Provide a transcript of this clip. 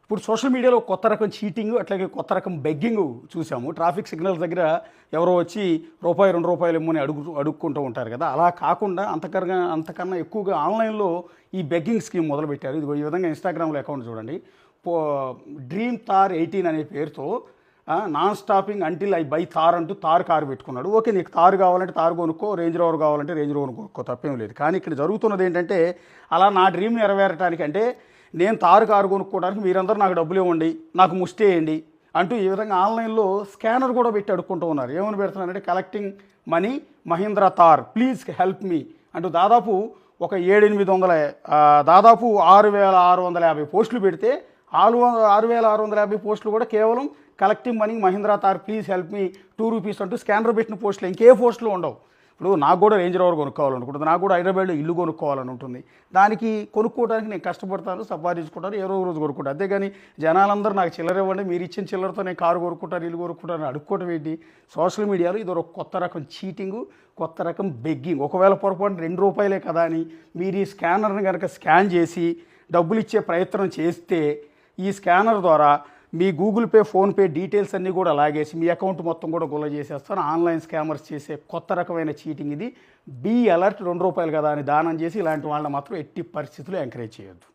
ఇప్పుడు సోషల్ మీడియాలో కొత్త రకం చీటింగ్ అట్లాగే కొత్త రకం బెగ్గింగ్ చూసాము. ట్రాఫిక్ సిగ్నల్స్ దగ్గర ఎవరో వచ్చి రూపాయి 2 రూపాయలు ఇమ్మని అడుక్కుంటూ ఉంటారు కదా. అలా కాకుండా అంతకన్నా ఎక్కువగా ఆన్లైన్లో ఈ బెగ్గింగ్ స్కీమ్ మొదలుపెట్టారు. ఇది ఈ విధంగా ఇన్స్టాగ్రామ్లో అకౌంట్ చూడండి. డ్రీమ్ థార్ 18 అనే పేరుతో non stopping until I buy Thar అంటూ థార్ కారు పెట్టుకున్నాడు. ఓకే, నీకు థార్ కావాలంటే థార్ కొనుక్కో, రేంజ్ రోవర్ కావాలంటే రేంజ్ రోవర్ కొనుక్కో, తప్పేం లేదు. కానీ ఇక్కడ జరుగుతున్నది ఏంటంటే, అలా నా డ్రీమ్ నెరవేరటానికి అంటే నేను థార్ కారు కొనుక్కోవడానికి మీరందరూ నాకు డబ్బులు ఇవ్వండి, నాకు ముష్టి వేయండి అంటూ ఈ విధంగా ఆన్లైన్లో స్కానర్ కూడా పెట్టి అడుక్కుంటూ ఉన్నారు. ఏమని పెడుతున్నారంటే, collecting money Mahindra Thar please help me అంటూ దాదాపు ఒక 700-800 దాదాపు 6,650 పోస్టులు పెడితే 6,650 పోస్టులు కూడా కేవలం collecting money Mahindra Thar please help me ₹2 అంటూ స్కానర్ పెట్టిన పోస్టులు, ఇంకే పోస్టులు ఉండవు. ఇప్పుడు నాకు కూడా రేంజ్ రోవర్ కొనుక్కోవాలనుకుంటుంది, నాకు కూడా హైదరాబాద్లో ఇల్లు కొనుక్కోవాలని ఉంటుంది. దానికి కొనుక్కోవడానికి నేను కష్టపడతాను, సంపాదించుకుంటాను, ఏ రోజు కొనుక్కుంటాను. అంతేగాని జనాలందరూ నాకు చిల్లర ఇవ్వండి, మీరు ఇచ్చిన చిల్లరతో నేను కారు కొనుక్కుంటాను, ఇల్లు కొనుక్కుంటాను అడుక్కోవడం ఏంటి? సోషల్ మీడియాలో ఇది ఒక కొత్త రకం చీటింగు, కొత్త రకం బెగ్గింగ్. ఒకవేళ పొరపాటు ₹2 కదా అని మీరు ఈ స్కానర్ని కనుక స్కాన్ చేసి డబ్బులు ఇచ్చే ప్రయత్నం చేస్తే ఈ స్కానర్ ద్వారా మీ గూగుల్ పే, ఫోన్పే డీటెయిల్స్ అన్నీ కూడా లాగేసి మీ అకౌంట్ మొత్తం కూడా గుల్ల చేసేస్తారు. ఆన్లైన్ స్కామర్స్ చేసే కొత్త రకమైన చీటింగ్ ఇది. Be alert. ₹2 కదా అని దానం చేసి ఇలాంటి వాళ్ళని మాత్రం ఎట్టి పరిస్థితుల్లో ఎంకరేజ్ చేయొద్దు.